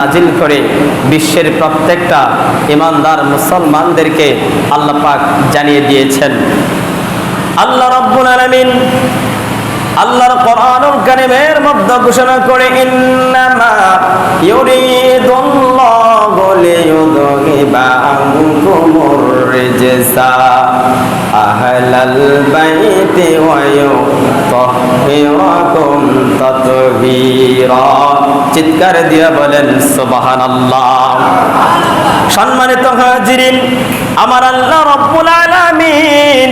নাজিল করে বিশ্বের প্রত্যেকটা ঈমানদার মুসলমানদেরকে আল্লাহ পাক জানিয়ে দিয়েছেন। আল্লাহ রাব্বুল আলামিন আল্লাহর কোরআনুল কারীমের মধ্যে ঘোষণা করে ইন্নামা ইউরিদুল্লাহু লিইউযহিবা আনকুমুর রিজসা আহলাল বাইতি ওয়া ইউতাহহিরাকুম তাতহীরা। চিৎকার দিয়ে বলেন সুবহানাল্লাহ। সম্মানিত হাজিরিন, আমার আল্লাহ রাব্বুল আলামিন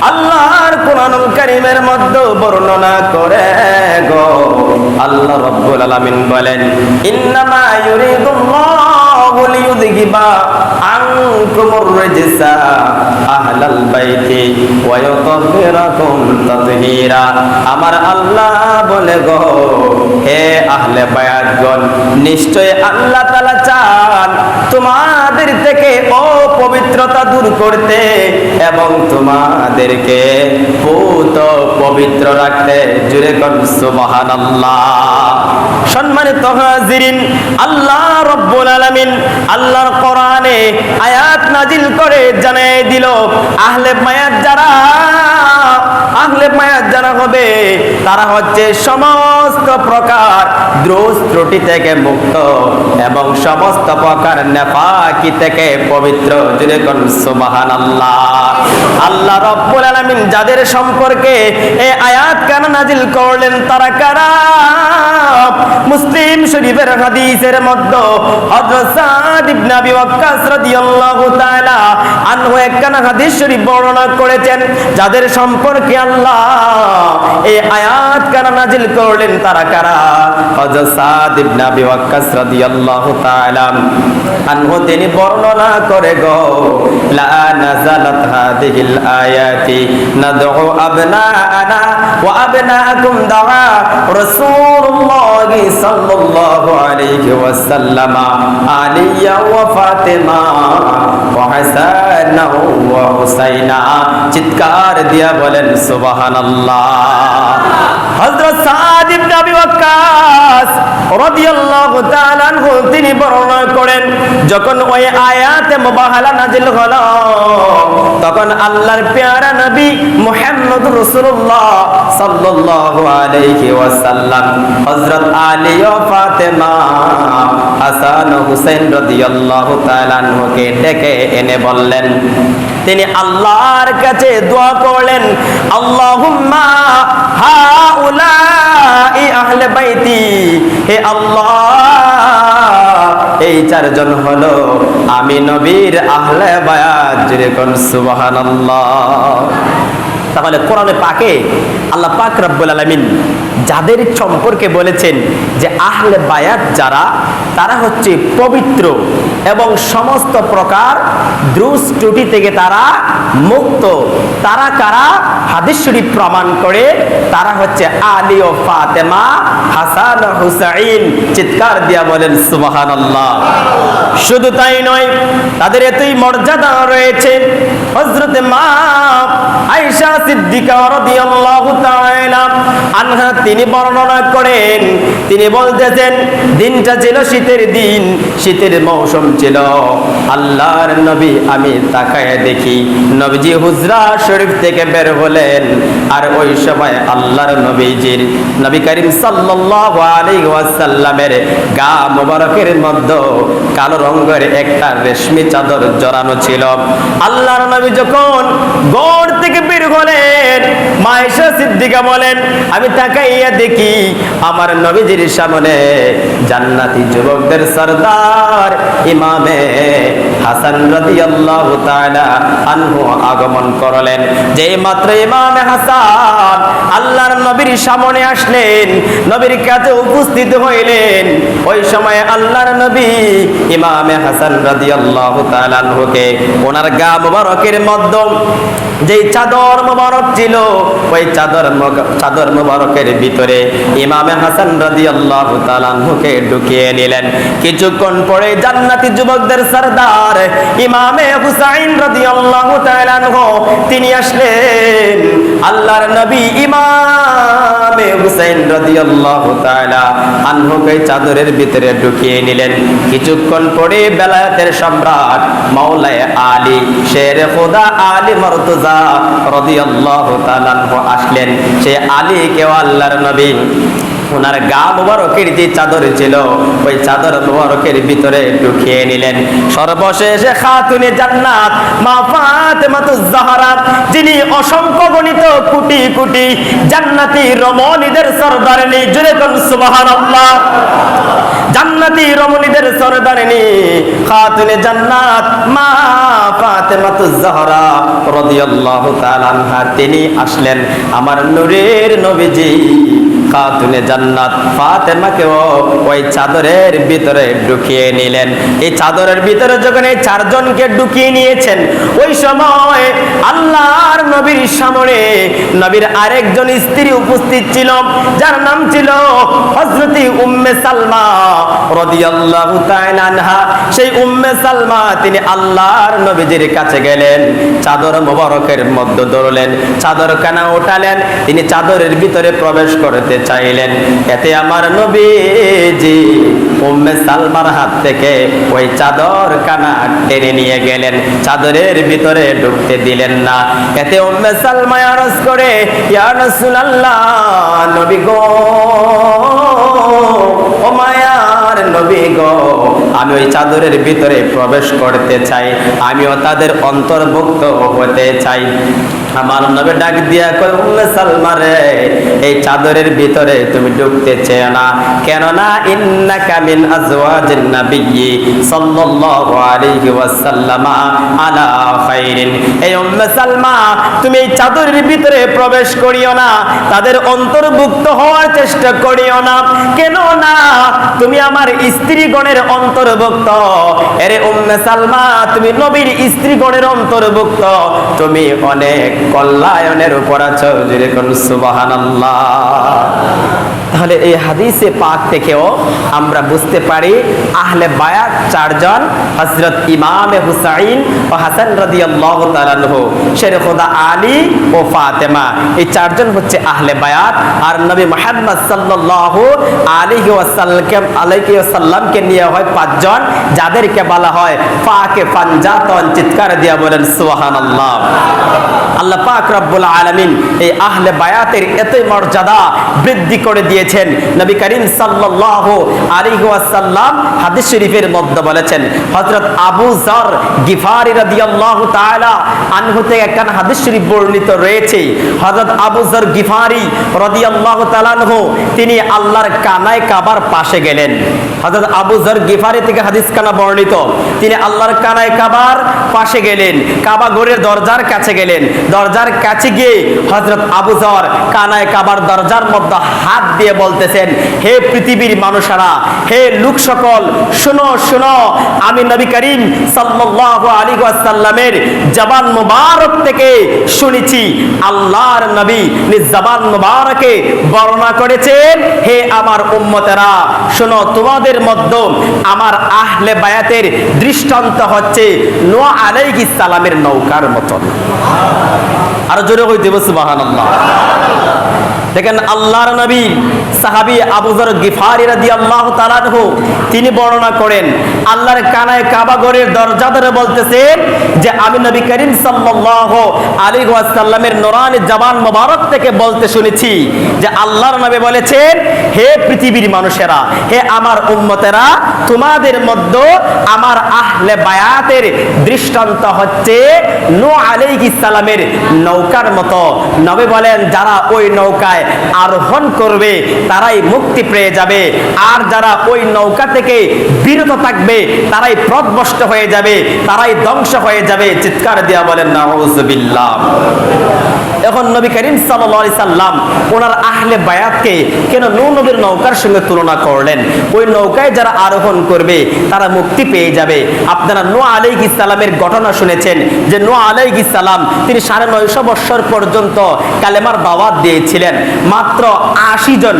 আল্লাহর কোরআনুল কারীমের মধ্যে বর্ণনা করে গো আল্লাহ রাব্বুল আলামিন বলেন ইন্নামা ইউরিদুল্লাহু লিইউযহিবা আনকুমুর রিজসা আহলাল বাইতি ওয়া ইউতাহহিরাকুম তাতহীরা। আমার আল্লাহ বলে গো হে আহলে বায়াতগণ, নিশ্চয় আল্লাহ তাআলা চান তোমাদের থেকে অপবিত্রতা দূর করতে এবং তোমাদেরকে পবিত্র রাখতে। জুড়ে কোন সুবহানাল্লাহ। সম্মানিত হাজিরিন, আল্লাহ রাব্বুল আলামিন আল্লাহর কোরআনে আয়াত নাজিল করে জানিয়ে দিল আহলে বায়াত যারা হবে তারা হচ্ছে সমস্ত প্রকার দোষ ত্রুটি থেকে মুক্ত এবং সমস্ত প্রকার নেফাকি থেকে পবিত্র। জুড়ে কোন সুবহানাল্লাহ। আল্লাহ রাব্বুল আলামিন যাদের সম্পর্কে এই আয়াত কেন নাজিল করলেন তারা কারা? মুসলিম শরীফের হাদিসের মধ্যে হযরত সাদ ইবনে আবি ওয়াক্কাস রাদিয়াল্লাহু তাআলা আনহু একখানা হাদিস শরীফ বর্ণনা করেছেন যাদের সম্পর্কে আল্লাহ এই আয়াত কেন নাজিল করলেন তারা কারা? হযরত সাদ ইবনে আবি ওয়াক্কাস রাদিয়াল্লাহু তাআলা আনহু তিনি বর্ণনা করে গো লা নাযালাত হাদিহিল আয়াতি নাদউ আবনাআনা ওয়া আবনাআকুম দাআ রাসূলুল্লাহ সাল্লাল্লাহু আলাইহি ওয়াসাল্লাম আলিয়া ওয়া ফাতিমা ওয়া হাসান ওয়া হুসাইনা। চিৎকার দিয়া বলেন সুবহানাল্লাহ। হযরত সাদ ইবনে আবি ওয়াক্কাস রাদিয়াল্লাহু তাআলা আনহু তিনি বর্ণনা করেন যখন ওই আয়াতে মুবাহালা নাজিল হলো তখন আল্লাহর প্যারা নবী মুহাম্মদুর রাসূলুল্লাহ সাল্লাল্লাহু আলাইহি ওয়াসাল্লাম হযরত আলী ও ফাতেমা হাসান ও হুসাইন রাদিয়াল্লাহু তাআলা আনহুকে ডেকে এনে বললেন, তিনি আল্লাহর কাছে দোয়া করলেন আল্লাহুম্মা হাউলাই আহলে বাইতি। হে আল্লাহ, এই চারজন হলো আমি নবীর আহলে বায়াত। যেরকম সুবহানাল্লাহ। তাহলে কোরআনে পাকে আল্লাহ পাক রব্বুল আলামিন যাদের সম্পর্কে বলেছেন যে আহলে বায়াত যারা তারা হচ্ছে পবিত্র এবং সমস্ত প্রকার দোষ ত্রুটি থেকে তারা মুক্ত। তারা কারা? হাদিস শরীফ প্রমাণ করে তারা হচ্ছে আলী ও ফাতেমা হাসান ও হুসাইন। চিৎকার দিয়া বলেন সুবহানাল্লাহ। শুধু তাই নয়, তাদের এতই মর্যাদা রয়েছে হযরতে মা আয়েশা সিদ্দিকা রাদিয়াল্লাহু তাআলা আনহা তিনি বর্ণনা করেন, তিনি বলতেছেন দিনটা ছিল শীতের দিন, শীতের মৌসুম ছিল। আল্লাহর নবী আমি তাকায় দেখি নবীজি হুজরা শরীফ থেকে বের হলেন আর ওই সময় আল্লাহর নবীজির নবী করিম সাল্লাল্লাহু আলাইহি ওয়াসাল্লামের গা মোবারকের মধ্যে কালো রঙের একটা রেশমি চাদর জড়ানো ছিল। আল্লাহর নবী যখন ঘর থেকে বের হলেন মা আয়েশা সিদ্দিকা বলেন আমি তাকাইয়া দেখি আমার নবীজির সামনে জান্নাতি যুবকদের সরদার ইমামে হাসান রাদিয়াল্লাহু তাআলা আনহু আগমন করলেন। যেই মাত্র ইমামে হাসান আল্লাহর নবীর সামনে আসলেন, নবীর কাছে উপস্থিত হইলেন, ওই সময় আল্লাহর নবী ইমামে হাসান রাদিয়াল্লাহু তাআলা আনহুকে ওনার গা মোবারকের মধ্যে যেই চাদর মোবারক ছিল ওই চাদর মোবারকের ভিতরে ইমামে হাসান রাদিয়াল্লাহু তাআলা আনহুকে ঢুকিয়ে নিলেন। কিছুক্ষণ পরে জান্নাতি যুবকদের সরদার ইমামে হুসাইন রাদিয়াল্লাহু তাআলা আনহু তিনি আসলেন। আল্লাহর নবী ইমাম ইমামে হুসাইন রাদিয়াল্লাহু তাআলা আনহুকে চাদরের ভিতরে ঢুকিয়ে নিলেন। কিছুক্ষণ পরে বেলায়েতের সম্রাট মাওলায়ে আলী শেরে খোদা আলী মুর্তজা রাদিয়াল্লাহু তাআলা আনহু আসলেন। সেই আলীকেও আল্লাহর নবী ওনার গা মুবারকের যে চাদর ছিল ওই চাদর মুবারকের ভিতরে ঢুকিয়ে নিলেন। সর্বশেষে খাতুনে জান্নাত মা ফাতেমাতুজ জাহরা, যিনি অসংখ্য গণিত কোটি কোটি জান্নাতি রমণীদের সরদারিনী, জোরে কোন সুবহানাল্লাহ, জান্নাতি রমণীদের সরদারিনী খাতুনে জান্নাত মা ফাতেমাতুজ জাহরা রাদিয়াল্লাহু তাআলা আনহা, তিনি আসলেন। আমার নূরের নবীজি খাতুনে জান্নাত ফাতেমাকেও ওই চাদরের ভিতরে ঢুকিয়ে নিলেন। এই চাদরের ভিতরে যখন এই চারজনকে ঢুকিয়ে নিয়েছেন, ওই সময় আল্লাহর নবীর সামনে নবীর আরেকজন স্ত্রী উপস্থিত ছিল, যার নাম ছিল হযরত উম্মে সালমা রাদিয়াল্লাহু তাআলা আনহা। সেই উম্মে সালমা তিনি আল্লাহর নবীজির কাছে গেলেন, চাদর মোবারকের মধ্যে ধরলেন, চাদর কানা উঠালেন, তিনি চাদরের ভিতরে প্রবেশ করতে চাইলেন। এতে আমার নবীজি উম্মে সালমার হাত থেকে ওই চাদর কানা টেনে নিয়ে গেলেন, চাদরের ভিতরে ঢুকতে দিলেন না। এতে উম্মে সালমা আরজ করে, ইয়া রাসূলুল্লাহ, নবী গো, ও মায়ার নবী গো, আমি ওই চাদরের ভিতরে প্রবেশ করতে চাই, আমিও তাদের অন্তর্ভুক্ত হতে চাই। আমার নবী ডাক দিয়া কয়, উম্মে সালমা রে, এই চাদরের ভিতরে তুমি ঢুকতে চেও না, কেননা ইন্নাকা মিন আজওয়াজিন নবিয়্যি সাল্লাল্লাহু আলাইহি ওয়াসাল্লাম আলা খাইরিন। এই উম্মে সালমা, তুমি এই চাদরের ভিতরে প্রবেশ করিও না, তাদের অন্তর্ভুক্ত হওয়ার চেষ্টা করিও না, কেননা তুমি আমার স্ত্রীগণের অন্তর্ভুক্ত। এরে উম্মে সালমা, তুমি নবীর স্ত্রীগণের অন্তর্ভুক্ত, তুমি অনেক কল্যাণের উপর আছো, যেরকম সুবহানাল্লাহ। তাহলে এই হাদিসে পাক থেকেও আমরা বুঝতে পারি আহলে বায়াত চারজন, হযরত ইমামে হুসাইন ও হাসান রাদিয়াল্লাহু তাআলা আনহু, শেরে খোদা আলী ও ফাতেমা, এই চারজন হচ্ছে আহলে বায়াত। আর নবী মুহাম্মদ সাল্লাল্লাহু আলাইহি ওয়াসাল্লামকে নিয়ে হয় পাঁচজন, যাদেরকে বলা হয় ফাকে ফানজাতন। চিৎকার দিয়া বলেন সুবহানাল্লাহ। আল্লাহ পাক রব্বুল আলামিন এই আহলে বায়াতের এতই মর্যাদা বৃদ্ধি করে দিয়েছেন। নবী করিম সাল্লাল্লাহু আলাইহি ওয়াসাল্লাম হাদিস শরীফের মধ্যে বলেছেন, হযরত আবু যর গিফারি রাদিয়াল্লাহু তাআলা আনহু থেকে একখানা হাদিস শরীফ বর্ণিত রয়েছে। হযরত আবু যর গিফারি রাদিয়াল্লাহু তাআলা আনহু তিনি আল্লাহর কানায় কাবার পাশে গেলেন। হযরত আবু যর গিফারি থেকে হাদিস কানা বর্ণিত, তিনি আল্লাহর কানায় কাবার পাশে গেলেন, কাবা ঘরের দরজার কাছে গেলেন। দরজার কাছে গিয়ে হযরত আবু যর কানায় কাবার দরজার মধ্যে হাত দিয়ে বলতেছেন, হে পৃথিবীর মানুষেরা, হে লোক সকল, শুনো শুনো, আমি নবী করিম সাল্লাল্লাহু আলাইহি ওয়াসাল্লামের জবান মুবারক থেকে শুনেছি, আল্লাহর নবী নিজ জবান মুবারকে বর্ণনা করেছেন, হে আমার উম্মতেরা, শুনো, তোমাদের মধ্যে আমার আহলে বায়াতের দৃষ্টান্ত হচ্ছে নূহ আলাইহিস সালামের নৌকার মতন। আর জোরে হইতে সুবহানাল্লাহ। দেখেন আল্লাহর নবী সাহাবী আবু যর গিফারি রাদিয়াল্লাহু তাআলা আনহু তিনি বর্ণনা করেন, আল্লাহর কানায় কাবা ঘরের দরজা ধরে বলতেছেন যে আমি নবী করিম সাল্লাল্লাহু আলাইহি ওয়াসাল্লামের নূরানি জবান মোবারক থেকে বলতে শুনেছি যে আল্লাহর নবী বলেছেন, হে পৃথিবীর মানুষেরা, হে আমার উম্মতেরা, তোমাদের মধ্যে আমার আহলে বায়াতের দৃষ্টান্ত হচ্ছে নূহ আলাইহিস সালামের নৌকার মতো। নবী বলেন, যারা ওই নৌকায় আরোহণ করবে তারাই মুক্তি পেয়ে যাবে, আর যারা ওই নৌকা থেকে বিরত থাকবে তারাই পথভ্রষ্ট হয়ে যাবে, তারাই ধ্বংস হয়ে যাবে। চিৎকার দিয়া বলেন নাউযুবিল্লাহ। এখন নবী করিম সাল্লাল্লাহু আলাইহি সাল্লাম ওনার আহলে বায়াতকে কেন নূহ নবীর নৌকার সঙ্গে তুলনা করলেন? ওই নৌকায় যারা আরোহণ করবে তারা মুক্তি পেয়ে যাবে। আপনারা নূহ আলাইহিস সালামের ঘটনা শুনেছেন যে নূহ আলাইহিস সালাম তিনি 950 বছর পর্যন্ত কালেমার দাওয়াত দিয়েছিলেন। মাত্র 80 জন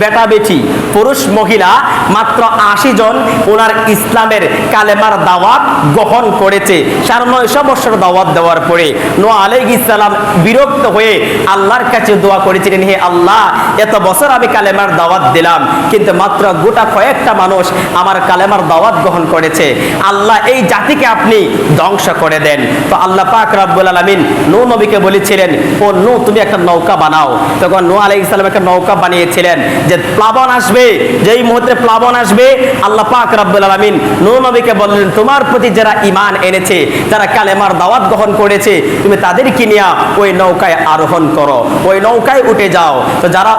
বেটা বেটি পুরুষ মহিলা মাত্র 80 জন ওনার ইসলামের কালেমার দাওয়াত গ্রহণ করেছে। 950 বছর দাওয়াত দেওয়ার পরে নূহ আলাইহিস সালাম বিরক্ত হয়ে আল্লাহর কাছে দোয়া করেছিলেন, হে আল্লাহ, এত বছর আমি কালেমার দাওয়াত দিলাম কিন্তু মাত্র গোটা কয়েকটা মানুষ আমার কালেমার দাওয়াত গ্রহণ করেছে। আল্লাহ, এই জাতিকে আপনি ধ্বংস করে দেন। তো আল্লাহ পাক রব্বুল আলামিন নূহ নবীকে বলেছিলেন, ও নূহ, তুমি একটা নৌকা বানাও। তখন নূহ আলাইহিস সালাম একটা নৌকা বানিয়েছিলেন যে প্লাবন আসবে, যেই মুহূর্তে প্লাবন আসবে আল্লাহ পাক রব্বুল আলামিন নূহ নবীকে বললেন, তোমার প্রতি যারা ঈমান এনেছে, যারা কালেমার দাওয়াত গ্রহণ করেছে, তুমি তাদেরকে নিয়ে ওই নৌকায় আরোহণ করো, ওই নৌকায় উঠে যাও। তো যারা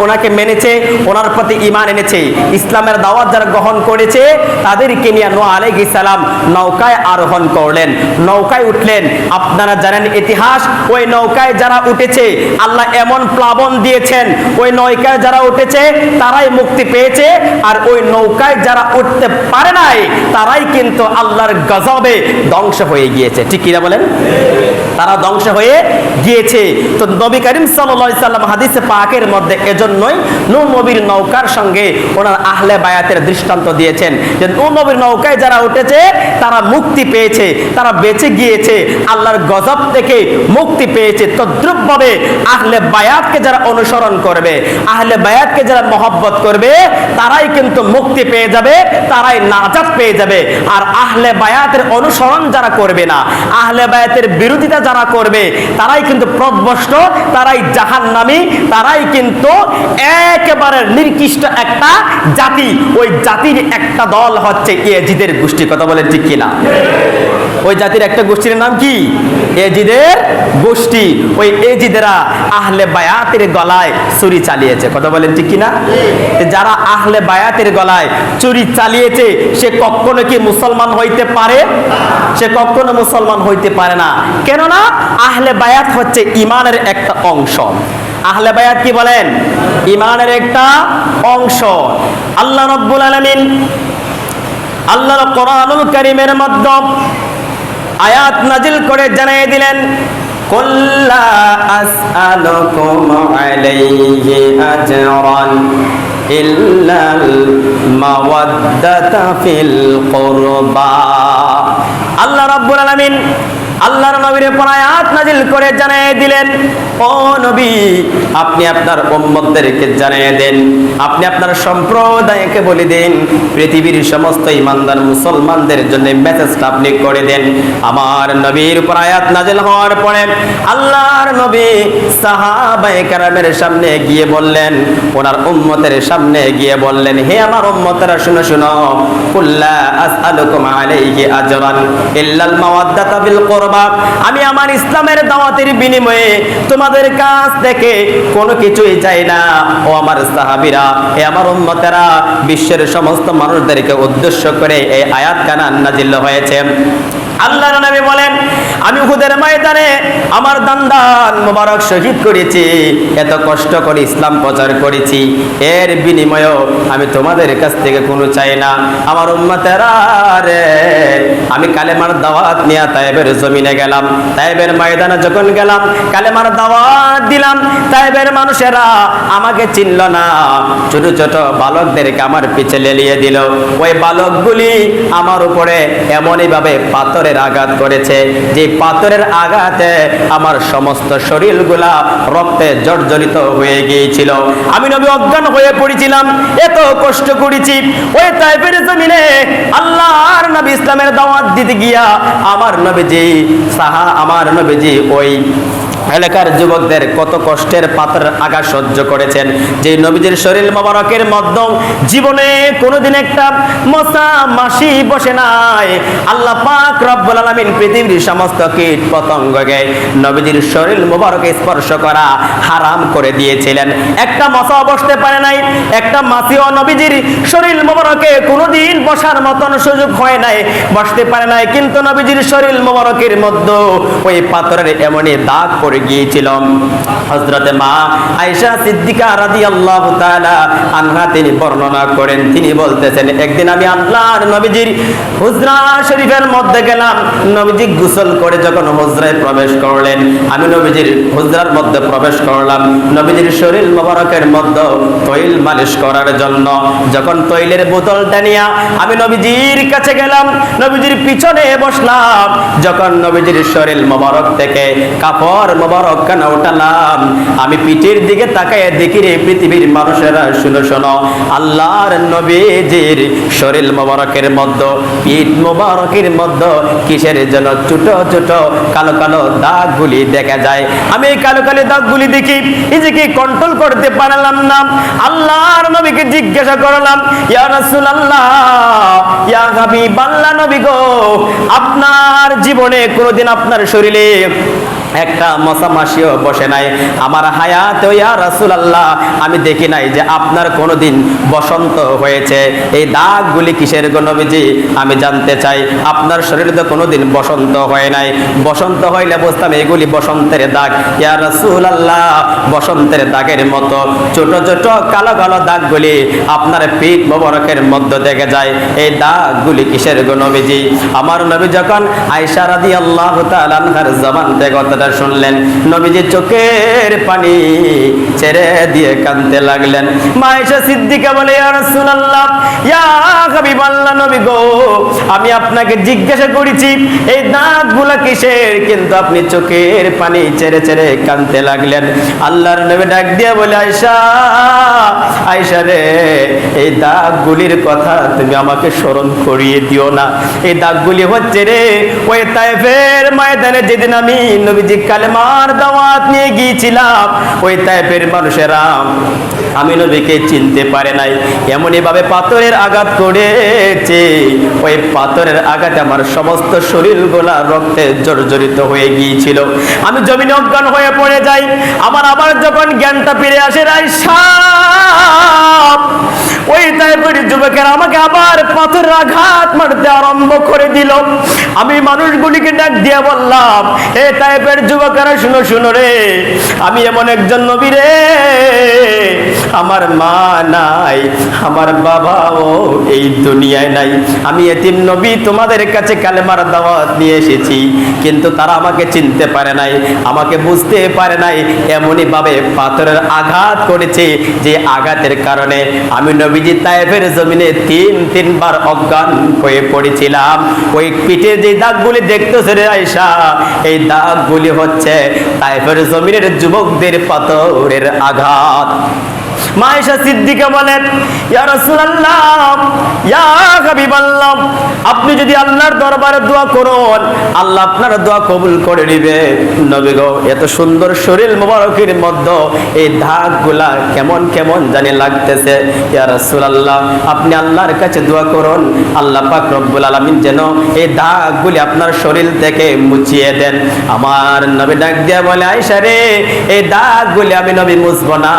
ওনাকে মেনেছে, ওনার প্রতি ঈমান এনেছে, ইসলামের দাওয়াত যারা গ্রহণ করেছে, তাদেরকে নিয়ে নূহ আলাইহিস সালাম নৌকায় আরোহণ করলেন, নৌকায় উঠলেন। আপনারা জানেন ইতিহাস, ওই নৌকায় যারা উঠেছে আল্লাহ এমন প্লাবন দিয়েছেন, ওই নৌকায় যারা উঠেছে তারাই মুক্তি পেয়েছে, আর ওই নৌকায় যারা উঠতে পারে নাই তারাই কিন্তু আল্লাহর গজবে ধ্বংস হয়ে গিয়েছে। ঠিক কিনা বলেন? তারা ধ্বংস হয়ে গিয়েছে। তো নবী করিম সাল্লাল্লাহু আলাইহি সাল্লাম হাদিসে পাকের মধ্যে এজন্যই নূহ নবীর নৌকার সঙ্গে ওনার আহলে বায়াতের দৃষ্টান্ত দিয়েছেন যে নূহ নবীর নৌকায় যারা উঠেছে তারা মুক্তি পেয়েছে, তারা বেঁচে গিয়েছে, আল্লাহর গজব থেকে মুক্তি পেয়েছে। তদ্রূপভাবে আহলে বায়াতকে যারা অনুসরণ করবে, আহলে বায়াতকে যারা মহব্বত করবে, তারাই কিন্তু মুক্তি পেয়ে যাবে, তারাই নাজাত পেয়ে যাবে। আর আহলে বায়াতের অনুসরণ যারা করবে না, আহলে বায়াতের বিরোধিতা যারা করবে, তারাই কিন্তু পথভ্রষ্ট, তারাই জাহান্নামী, তারাই কিন্তু একেবারে নিকৃষ্ট একটা জাতি। ওই জাতির একটা দল হচ্ছে ইয়েজিদের গোষ্ঠী। কথা বলেন ঠিক কিনা? ওই জাতির একটা গোষ্ঠীর নাম কি? ইয়েজিদের গোষ্ঠী। ওই ইয়েজিদেরা আহলে বায়াতের গলায় ছুরি চালিয়েছে। কথা বলেন ঠিক কিনা? যারা আহলে বায়াতের গলায় ছুরি চালিয়েছে সে কখনো কি মুসলমান হইতে পারে? সে কখনো মুসলমান হইতে পারে না। কেননা আহলে বায়াত হচ্ছে ঈমানের একটা অংশ। আহলে বায়াত কি বলেন? ঈমানের একটা অংশ। আল্লাহ রাব্বুল আলামিন আল্লাহর কোরআনুল কারীমের মধ্যে আয়াত নাজিল করে জানিয়ে দিলেন, কুল্লা আসআলুকুম আলাইহি আজরান ইল্লাল মাওয়াদ্দাতা ফিল কুরবা। আল্লাহ রাব্বুল আলামিন আল্লাহর নবীর উপর আয়াত নাজিল করে জানিয়ে দিলেন, ও নবী, আপনি আপনার উম্মতদেরকে জানিয়ে দেন, আপনি আপনার সম্প্রদায়কে বলে দেন, পৃথিবীর সমস্ত ঈমানদার মুসলমানদের জন্য মেসেজটা আপনি করে দেন। আমার নবীর উপর আয়াত নাজিল হওয়ার পরে আল্লাহর নবী সাহাবায়ে কেরামের সামনে গিয়ে বললেন, ওনার উম্মতের সামনে গিয়ে বললেন, হে আমার উম্মতেরা শুনো শুনো, কুল্লা আসআলুকুম আলাইহি আজরান ইল্লাল মাওয়াদ্দাতা ফিল কুরবা। আমি আমার ইসলামের দাওয়াতের বিনিময়ে তোমাদের কাছ থেকে কোনো কিছুই চাই না। ও আমার সাহাবীরা, হে আমার উম্মতেরা, বিশ্বের সমস্ত মানুষদেরকে উদ্দেশ্য করে এই আয়াত কানা নাজিল হয়েছে। আল্লাহর নবী বলেন, আমি উহুদের ময়দানে আমার দান্দান মোবারক শহীদ করেছি, এত কষ্ট করে ইসলাম প্রচার করেছি, এর বিনিময়েও আমি তোমাদের কাছ থেকে কোনো চাই না। আমার উম্মতেরা রে, আমি কালেমার দাওয়াত নিয়ে তায়েবের জমিনে গেলাম, তায়েবের ময়দানে যখন গেলাম কালেমার দাওয়াত দিলাম, তায়েবের মানুষেরা আমাকে চিনল না, ছোট ছোট বালকদেরকে আমার পিছে লেলিয়ে দিল। ওই বালকগুলি আমার উপরে এমনই ভাবে পাথরে আঘাত করেছে যে পাথরের আঘাতে আমার সমস্ত শরীরগুলা রক্তে জর্জরিত হয়ে গিয়েছিল। আমি নবী অজ্ঞান হয়ে পড়েছিলাম, এত কষ্ট করেছি ওই তায়েফের জমিনে আল্লাহর নবী ইসলামের দাওয়াত দিতে গিয়া আমার নবীজি ওই এলাকার যুবকদের কত কষ্টের পাথরের আঘাত সহ্য করেছেন। যে নবীজির শরীর মোবারকের মধ্যে জীবনে কোনোদিন একটা মশা মাছি বসে নাই। আল্লাহ পাক রব্বুল আলামিন পৃথিবীর সমস্ত কীট পতঙ্গকে নবীজির শরীর মোবারকে স্পর্শ করা হারাম করে দিয়েছিলেন। একটা মশা বসতে পারে নাই, একটা মাছিও নবীজির শরীর মোবারকে কোনোদিন বসার মতন সুযোগ হয় নাই, বসতে পারে নাই, কিন্তু নবীজির শরীর মোবারকের মধ্যে ওই পাথরের এমনই দাগ পড়ে গিয়েছিল। হযরতে মা আয়েশা সিদ্দিকা রাদিয়াল্লাহু তাআলা আনহা তিনি বর্ণনা করেন, তিনি বলতেছেন, একদিন আমি আল্লাহর নবীজির হুজরা শরীফের মধ্যে গেলাম। নবীজি গোসল করে যখন হুজরায় প্রবেশ করলেন, আমি নবীজির হুজরার মধ্যে প্রবেশ করলাম। নবীজির শরীর মোবারকের মধ্যে তৈল মালিশ করার জন্য যখন তৈলের বোতলটা নিয়ে আমি নবীজির কাছে গেলাম, নবীজির পিছনে বসলাম। যখন নবীজির শরীর মোবারক থেকে কাপড় মোবারক কানা উঠালাম, আমি পিঠের দিকে তাকায় দেখি রে পৃথিবীর মানুষেরা, শুনো শোনো, আল্লাহর নবীজির শরীর মোবারকের মধ্যে পিঠ মোবারকের মধ্যে কিসের যেন ছোট ছোট কালো কালো দাগগুলি দেখা যায়। আমি এই কালো কালো দাগগুলি দেখি নিজেকে কন্ট্রোল করতে পারলাম না। আল্লাহর নবীকে জিজ্ঞাসা করলাম, ইয়া রাসূলুল্লাহ, ইয়া হাবিবাল্লাহ, নবী গো, আপনার জীবনে কোনোদিন আপনার শরীরে একটা মশা মাছিও বসে নাই? আমার হায়াতে ইয়া রাসূলুল্লাহ আমি দেখি নাই যে আপনার কোনোদিন বসন্ত হয়েছে। এই দাগগুলি কিসের গো নবীজি? আমি জানতে চাই, আপনার শরীরে তো কোনোদিন বসন্ত হয় নাই। বসন্ত হইলে বুঝতাম এগুলি বসন্তের দাগ। ইয়া রাসূলুল্লাহ, বসন্তের দাগের মতো ছোট ছোট কালো কালো দাগগুলি আপনার পিঠ মোবারকের মধ্যে দেখে যায়। এই দাগগুলি কিসের গো নবীজি? আমার নবী যখন আয়েশা রাদিয়াল্লাহু তাআলা আনহার জবান থেকে কথাটা শুনলেন, নবীজি চোখের পানি ছেড়ে দিয়ে কাঁদতে লাগলেন। মা আয়েশা সিদ্দিকা বলে, ইয়া রাসূলুল্লাহ, ইয়া হাবিবাল্লাহ, নবী গো, আমি আপনাকে জিজ্ঞাসা করেছি এই দাগগুলো কিসের, কিন্তু আপনি চোখের পানি ছেড়ে ছেড়ে কাঁদতে লাগলেন। আল্লাহর নবী ডাক দিয়ে বলে, আয়েশা, আয়েশা রে, এই দাগগুলির কথা তুমি আমাকে স্মরণ করিয়ে দিও না। এই দাগগুলি হচ্ছে রে ওই তায়েফের ময়দানে যেদিন আমি নবীজি কালেমার দাওয়াত নিয়ে গিয়েছিলাম, ওই তায়েফের মানুষেরা আমি নবীকে চিনতে পারে নাই, এমনই ভাবে পাথরের আঘাত করেছে। ওই পাথরের আঘাতে আমার সমস্ত শরীরগুলা রক্তে জর্জরিত হয়ে গিয়েছিল। আমি জমিনে অজ্ঞান হয়ে পড়ে যাই। আমার আবার যখন জ্ঞানটা ফিরে আসে, আয়েশা, ওই তায়েফের যুবকের আমাকে আবার পাথরের আঘাত মারতে আরম্ভ করে দিল। আমি মানুষগুলিকে ডাক দিয়ে বললাম, এ তায়েফের যুবকেরা, শুনো শুনো রে, আমি এমন একজন নবী রে, আমার মা নাই, আমার বাবাও এই দুনিয়ায় নাই, আমি এতিম নবী, তোমাদের কাছে কালেমার দাওয়াত নিয়ে এসেছি, কিন্তু তারা আমাকে চিনতে পারে নাই, আমাকে বুঝতে পারে নাই। এমনই ভাবে পাথরের আঘাত করেছে যে আঘাতের কারণে আমি নবীজি তায়েফের জমিনে তিনবার অজ্ঞান হয়ে পড়েছিলাম। ওই পিঠে যে দাগগুলি দেখতেছে রে আয়েশা, এই দাগগুলি হচ্ছে তায়েফের জমিনের যুবকদের পাথরের আঘাত। মা আয়েশা সিদ্দিকা বলেন, ইয়া রাসূলুল্লাহ, ইয়া হাবিবাল্লাহ, আপনি যদি আল্লাহর দরবারে দোয়া করুন, আল্লাহ আপনার দোয়া কবুল করে নেবে। নবী গো, এত সুন্দর শরীর মোবারকের মধ্যে এই দাগগুলা কেমন কেমন জানি লাগতেছে। ইয়া রাসূলুল্লাহ, আপনি আল্লাহর কাছে দোয়া করুন, আল্লাহ পাক রব্বুল আলামিন যেন এই দাগগুলি আপনার শরীর থেকে মুছিয়ে দেন। আমার নবী ডাক দিয়ে বলে, আয়েশা রে, এই দাগগুলি আমি নবী মুছবো না,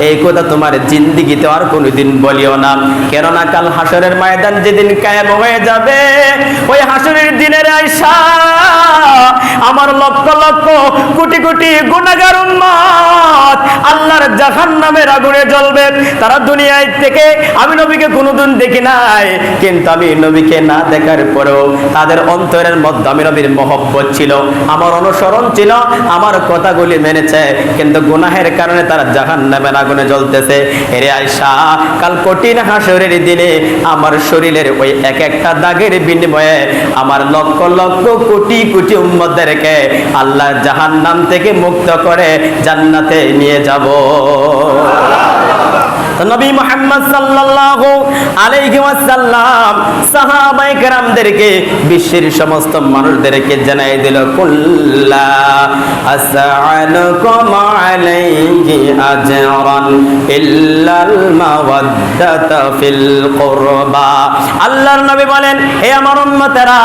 এই কথা তোমার জিন্দেগিতে আর কোনোদিন বলিও না। কেননা কাল হাসরের ময়দান যেদিন কায়েম হয়ে যাবে, ওই হাসরের দিনের আয়েশা, আমার লক্ষ লক্ষ কোটি কোটি গুনাহগার উম্মত আল্লাহর জাহান্নামের আগুনে জ্বলবে। তারা দুনিয়ায় থেকে আমি নবীকে কোনোদিন দেখি নাই, কিন্তু আমি নবীকে না দেখার পরেও তাদের অন্তরের মধ্যে আমি নবীর মহব্বত ছিল, আমার অনুসরণ ছিল, আমার কথাগুলি মেনেছে, কিন্তু গুনাহের কারণে তারা জাহান্নামের আগুনে জ্বলতেছে। এরে আয়েশা, কাল কঠিন হাসরের দিনে আমার শরীরের ওই এক একটা দাগের বিনিময়ে আমার লক্ষ লক্ষ কোটি কোটি উম্মতদেরকে আল্লাহ জাহান্নাম থেকে মুক্ত করে জান্নাতে নিয়ে যাব। নবী মুহাম্মদ সাল্লাল্লাহু আলাইহি ওয়াসাল্লাম সাহাবায়ে কেরামদেরকে, বিশ্বের সমস্ত মানুষদেরকে জানাই দিল, কুল্লা আসআলুকুম আলাইহি আজরান ইল্লাল মাওয়াদ্দাতা ফিল কুরবা। আল্লাহর নবী বলেন, হে আমার উম্মতেরা,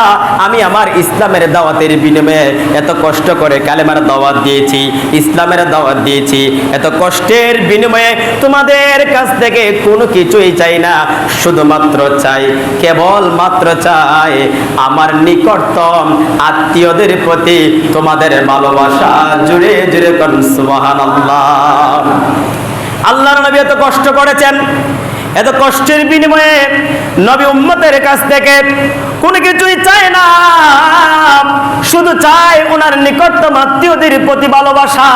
আমি আমার ইসলামের দাওয়াতের বিনিময়ে এত কষ্ট করে কালেমার দাওয়াত দিয়েছি, ইসলামের দাওয়াত দিয়েছি, এত কষ্টের বিনিময়ে তোমাদের কাছ থেকে কোনো কিছুই চাই না, শুধুমাত্র চাই, কেবলমাত্র চাই আমার নিকটতম আত্মীয়দের প্রতি তোমাদের ভালোবাসা। জুড়ে জুড়ে কোন সুবহানাল্লাহ। আল্লাহর নবী এত কষ্ট করেছেন, এত কষ্টের বিনিময়ে নবী উম্মতের কাছ থেকে কোনো কিছুই চায় না, শুধু চায় ওনার নিকটতম আত্মীয়দের প্রতি ভালোবাসা।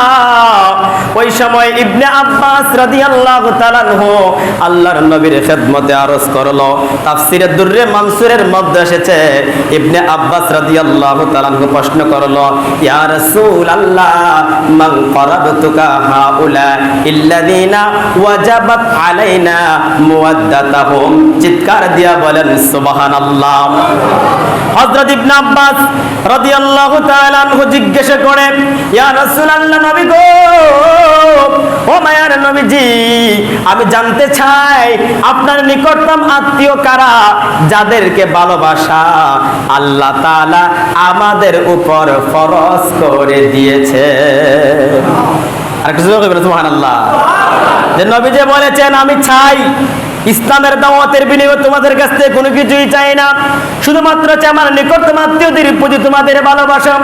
ওই সময় ইবনে আব্বাস রাদিয়াল্লাহু তাআলা আনহু আল্লাহর নবীর খেদমতে আরজ করলো। তাফসীরে দুররে মানসুরের মধ্যে এসেছে, ইবনে আব্বাস রাদিয়াল্লাহু তাআলা আনহু প্রশ্ন করলো, ইয়া রাসূলুল্লাহ মান করাবতুকা হাউলা ইল্লাযিনা ওয়াজাবাত আলাইনা মুওয়াদ্দাতাহুম। চিৎকার দিয়া বলেন সুবহানাল্লাহ। হযরত ইবনে আব্বাস রাদিয়াল্লাহু তাআলা আনহু জিজ্ঞেস করে, ইয়া রাসূলুল্লাহ, নবী গো, ও মায়ার নবীজি, আমি জানতে চাই আপনার নিকটতম আত্মীয় কারা, যাদেরকে ভালোবাসা আল্লাহ তাআলা আমাদের উপর ফরজ করে দিয়েছে। আর কিছু বলবেন সুবহানাল্লাহ। যে নবী যে বলেছেন আমি চাই ইসলামের দাওয়াতের বিনিময়ে তোমাদের কাছ থেকে কোনো কিছুই চাই না, শুধুমাত্র চাই আমার নিকটতম আত্মীয়দের প্রতি তোমাদের ভালোবাসা।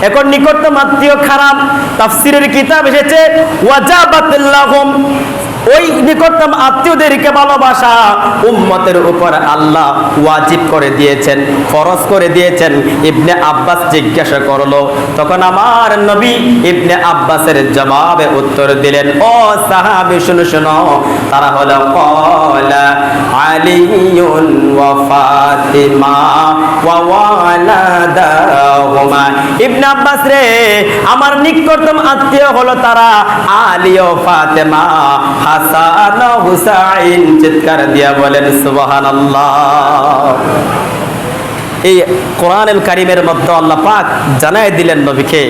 এখন নিকটতম আত্মীয় খারাপ, তাফসীরের কিতাব এসেছে ওয়াজাবাত লাহুম, ওই নিকটতম আত্মীয়দেরকে ভালোবাসা উম্মতের উপর আল্লাহ ওয়াজিব করে দিয়েছেন, ফরজ করে দিয়েছেন। ইবনে আব্বাস জিজ্ঞাসা করলো, তখন আমার নবী ইবনে আব্বাসের জবাবে উত্তর দিলেন, ও সাহাবী শুনো শুনো, তারা হলো ক্বালা আলিয়ুন ওয়া ফাতিমা ওয়া ওয়ালাদাহুমা। ইবনে আব্বাস রে, আমার নিকটতম আত্মীয় হলো তারা আলী ও ফাতেমা, হাসান ও হুসাইন। চিৎকার দিয়া বলেন সুবহানাল্লাহ। এই কোরআনুল কারীমের মধ্যে আল্লাহ পাক জানায় দিলেন নবীকে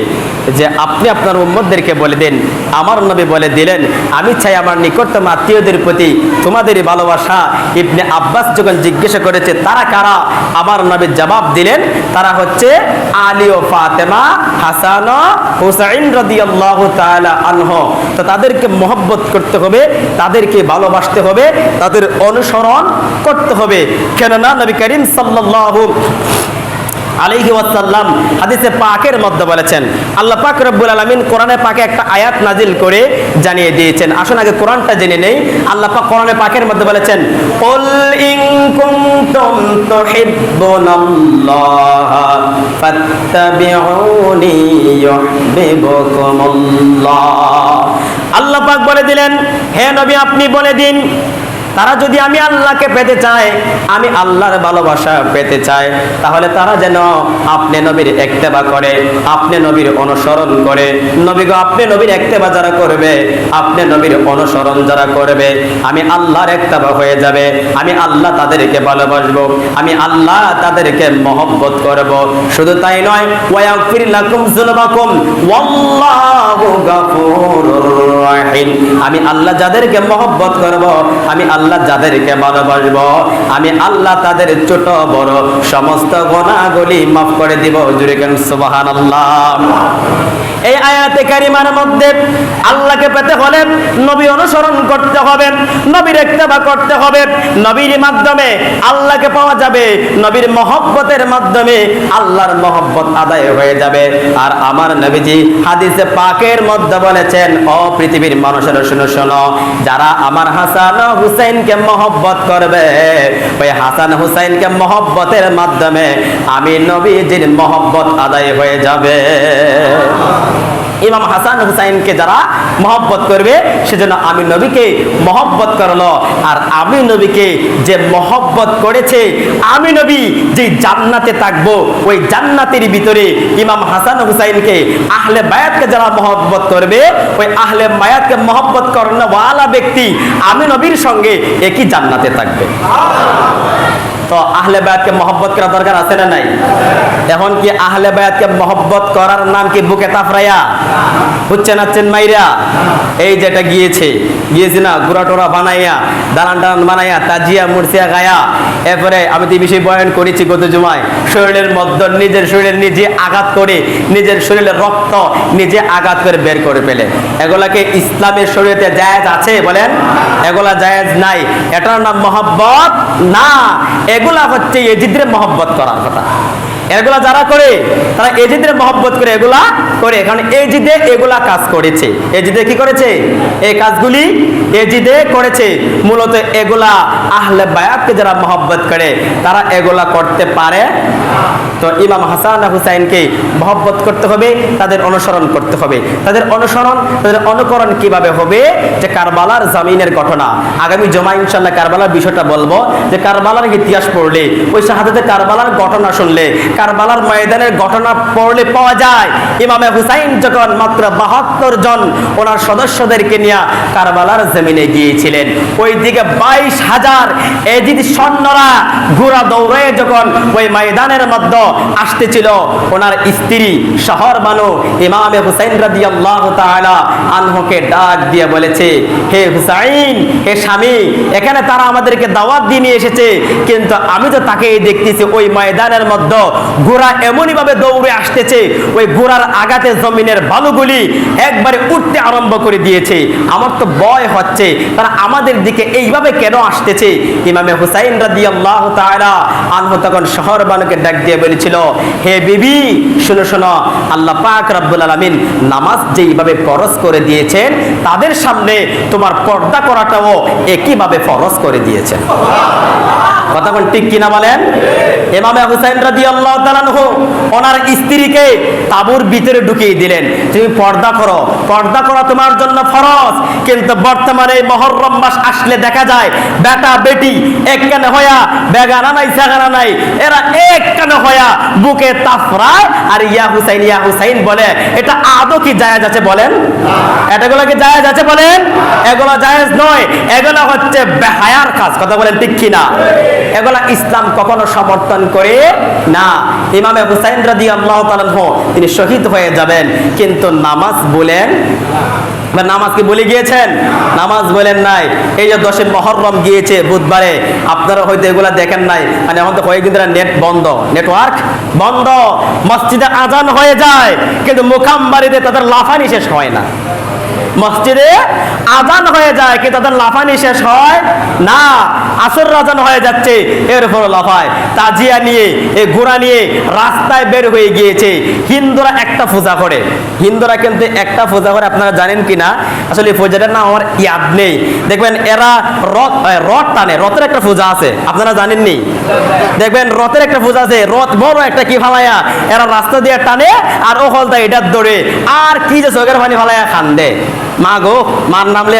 যে আপনি আপনার উম্মতদেরকে বলে দিন, আমার নবী বলে দিলেন আমি চাই আমার নিকটতম আত্মীয়দের প্রতি তোমাদেরই ভালোবাসা। ইবনে আব্বাস যখন জিজ্ঞাসা করেছে তারা কারা, আমার নবী জবাব দিলেন তারা হচ্ছে আলী ও ফাতেমা, হাসান ও হুসাইন রাদিয়াল্লাহু তাআলা আনহু। তো তাদেরকে মহব্বত করতে হবে, তাদেরকে ভালোবাসতে হবে, তাদের অনুসরণ করতে হবে। কেননা নবী করিম সাল্লাল্লাহু আলাইহি ওয়াসাল্লাম হাদিসে পাকের মধ্যে বলেছেন, আল্লাহ পাক রব্বুল আলামিন কোরআনে পাকে একটা আয়াত নাজিল করে জানিয়ে দিয়েছেন। আসুন আগে কোরআনটা জেনে নেই। আল্লাহ পাক কোরআনে পাকের মধ্যে বলেছেন, কুল ইন কুনতুম তুহিব্বুনাল্লাহা ফাত্তাবিউনি ইউহিব্বুকুমুল্লাহ। আল্লাহ পাক বলে দিলেন, হে নবী আপনি বলে দিন, তারা যদি আমি আল্লাহকে পেতে চায়, আমি আল্লাহর ভালোবাসা পেতে চায়, তাহলে তারা যেন আপনি নবীর ইত্তেবা করে, আপনি নবীর অনুসরণ করে। নবী গো, আপনি নবীর ইত্তেবা যারা করবে, আপনি নবীর অনুসরণ যারা করবে, আমি আল্লাহর ইত্তেবা হয়ে যাবে, আমি আল্লাহ তাদেরকে ভালোবাসবো, আমি আল্লাহ তাদেরকে মহব্বত করব। শুধু তাই নয়, ওয়া ইয়াগফির লাকুম যুনুবাকুম ওয়াল্লাহু গাফুরুর রাহিম। আমি আল্লাহ যাদেরকে মহব্বত করব, আমি আল্লাহ যাদেরকে ভালোবাসবো, আমি আল্লাহ তাদের ছোট বড় সমস্ত গুনাহগুলি মাফ করে দিব। জুড়ে কেন সুবহানাল্লাহ। এই আয়াতে কারিমার মধ্যে আল্লাহকে পেতে হলে নবী অনুসরণ করতে হবে, নবীর ইত্তেবা করতে হবে। নবীর মাধ্যমে আল্লাহকে পাওয়া যাবে, নবীর মহব্বতের মাধ্যমে আল্লাহর মহব্বত আদায় হয়ে যাবে। আর আমার নবীজি হাদিসে পাকের মধ্যে বলেছেন, ও পৃথিবীর মানুষেরা শুনো শোনো, যারা আমার হাসান ও হুসাইনকে মহব্বত করবে, ওই হাসান হুসাইনকে মহব্বতের মাধ্যমে আমি নবীজির মহব্বত আদায় হয়ে যাবে। ইমাম হাসান হুসাইনকে যারা মহব্বত করবে, সেজন্য আমি নবীকে মহব্বত করলো। আর আমি নবীকে যে মহব্বত করেছে, আমি নবী যে জান্নাতে থাকবো, ওই জান্নাতের ভিতরে ইমাম হাসান হুসাইনকে, আহলে বায়াতকে যারা মহব্বত করবে, ওই আহলে বায়াতকে মহব্বত করানো ওয়ালা ব্যক্তি আমি নবীর সঙ্গে একই জান্নাতে থাকবে। তো আহলে বায়াতকে মহব্বত করা দরকার আছে না নাই? এখন কি আহলে বায়াতকে মহব্বত করার নাম কি বুকে তাফরাইয়া হচ্ছে নাচ্ছেন মাইরা? এই যেটা গিয়েছে না গুড়া টোরা বানাইয়া দালান টালান বানাইয়া তাজিয়া মুরসিয়া গায়া, এরপরে আমি তো এই বিষয়ে বয়ান করেছি গত জুমায়, শরীরের মধ্যে নিজের শরীরের নিজে আঘাত করে নিজের শরীরের রক্ত নিজে আঘাত করে বের করে ফেলে, এগুলাকে ইসলামের শরীয়তে জায়েজ আছে বলেন? এগুলা জায়েজ নাই। এটার নাম মহব্বত না, এগুলা হচ্ছে এজিদের মহব্বত করার কথা। এগুলা যারা করে তারা এজিদের মহব্বত করে এগুলা করে, কারণ এজিদে এগুলা কাজ করেছে। এজিদে কি করেছে? এই কাজগুলি এজিদে করেছে। মূলত এগুলা আহলে বায়াতকে যারা মহব্বত করে তারা এগুলা করতে পারে। তো ইমাম হাসান হুসাইনকে মহব্বত করতে হবে, তাদের অনুসরণ করতে হবে। তাদের অনুসরণ, তাদের অনুকরণ কিভাবে হবে? যে কারবালার জমিনের ঘটনা, আগামী জমা ইনশাল্লাহ কারবালার বিষয়টা বলবো, যে কারবালার ইতিহাস পড়লে, ওই শাহাদাতে কারবালার ঘটনা শুনলে, কারবালার ময়দানের ঘটনা পড়লে পাওয়া যায় ইমামে হুসাইন যখন মাত্র 72 জন ওনার সদস্যদেরকে নিয়ে কারবালার জমিনে গিয়েছিলেন, ওই দিকে 22,000 এজিদ সৈন্যরা ঘোড়া দৌড়ে যখন ওই ময়দানের মধ্যে আসতেছিল, ওনার স্ত্রী শহর বানু ইমামে হুসাইন রাদিয়াল্লাহু তাআলা আনহুকে ডাক দিয়ে বলেছে, হে হুসাইন, হে স্বামী, এখানে তারা আমাদেরকে দাওয়াত দিয়ে নিয়ে এসেছে, কিন্তু আমি তো তাকে দেখতেছি ওই ময়দানের মধ্যে ঘোড়া এমনই ভাবে দৌড়ে আসতেছে, ওই ঘোড়ার আঘাতে জমিনের বালুগুলি একবারে উঠতে আরম্ভ করে দিয়েছে। আমার তো ভয় হচ্ছে তারা আমাদের দিকে এইভাবে কেন আসতেছে। ইমামে হুসাইন রাদিয়াল্লাহু তাআলা আনহু তখন শহর বানুকে ডাক দিয়ে বলেছিল, হে বিবি, শুনো শোনো, আল্লাহ পাক রব্বুল আলামিন নামাজ যেইভাবে ফরজ করে দিয়েছেন, তাদের সামনে তোমার পর্দা করাটাও একইভাবে ফরজ করে দিয়েছেন। কথা কোন ঠিক কিনা বলেন? ইমামে হুসাইন রাদিয়াল্লাহু তাআলা আনহু ওনার স্ত্রীকে তাঁবুর ভিতরে ঢুকিয়ে দিলেন, তুমি পর্দা করো, পর্দা করা তোমার জন্য ফরজ। কিন্তু বর্তমানে মুহররম মাস আসলে দেখা যায় বেটা বেটি একখানে হয়া, বেগানা নাই সেগানা নাই, এরা একখানে হয়া বুকে তাফরায় আর ইয়া হুসাইন বলে। এটা আদৌ কি জায়েজ আছে বলেন? এটাগুলো কি জায়েজ আছে বলেন? এগুলো জায়েজ নয়, এগুলো হচ্ছে বেহায়ার কাজ। কথা বলেন ঠিক কিনা? এগুলা ইসলাম কখনো সমর্থন করে না। ইমামে হুসাইন রাদিয়াল্লাহু তাআলা আনহু তিনি শহীদ হয়ে যাবেন, কিন্তু নামাজ বলেন, নামাজ কি বলে গিয়েছেন? নামাজ বলেন নাই। এই যে 10 মুহররম গিয়েছে বুধবারে, আপনারা হয়তো এগুলা দেখেন নাই, মানে এখন তো কয়েকদিন ধরে নেট বন্ধ, নেটওয়ার্ক বন্ধ, মসজিদে আজান হয়ে যায় কিন্তু মুখামবাড়িতে তাদের লাফানি শেষ হয় না। মসজিদে আজান হয়ে যায় কিন্তু তাদের লাফানি শেষ হয় না। আসর আজান হয়ে যাচ্ছে, এরপর লাফায়। তাজিয়া নিয়ে, এই ঘোড়া নিয়ে রাস্তায় বের হয়ে গিয়েছে। হিন্দুরা একটা পূজা করে, হিন্দুরা কিন্তু একটা পূজা করে, আপনারা জানেন কিনা? আসলে এই পূজাটার নাম আমার ইয়াদ নেই। দেখবেন এরা রথ টানে, রথের একটা পূজা আছে, আপনারা জানেননি? দেখবেন রথের একটা পূজা আছে, রথ বড় একটা কি ফালাইয়া এরা রাস্তা দিয়ে টানে, আর ও হলতা এটার দৌড়ে আর কি যে চোখের পানি ফালাইয়া খান্দে, মা গো, মার নামলে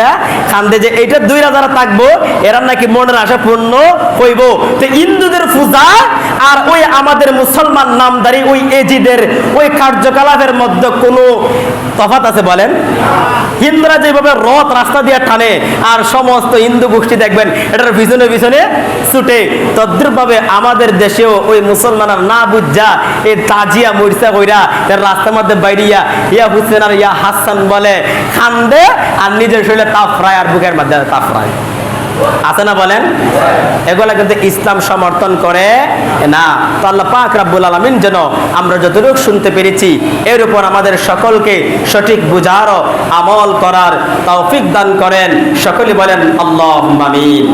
খান্দে যে এইটা 2000 থাকবো, এরা নাকি মনের আশা পূর্ণ হইব। তো হিন্দুদের পূজা আর ওই আমাদের মুসলমান নামদারি ওই এজিদের ওই কার্যকলাপের মধ্যে কোনো তফাৎ আছে বলেন? হিন্দুরা যেভাবে রথ রাস্তা দিয়ে টানে আর সমস্ত হিন্দু গোষ্ঠী দেখবেন এটার পিছনে পিছনে ছুটে, তদ্রুপভাবে আমাদের দেশেও ওই মুসলমানরা না বুঝা এই তাজিয়া মরিচা কইরা রাস্তার মধ্যে বাইরিয়া ইয়া হুসেন আর ইয়া হাসান বলে খান্দে, আর নিজের শরীরে তাফরায় আর বুকের মধ্যে তাফরায়। আছে না বলেন? এগুলা কিন্তু ইসলাম সমর্থন করে না। তো আল্লাহ পাক রব্বুল আলামিন যেন আমরা যতটুকু শুনতে পেরেছি এর উপর আমাদের সকলকে সঠিক বুঝার ও আমল করার তৌফিক দান করেন। সকলে বলেন আল্লাহুম্মা আমিন।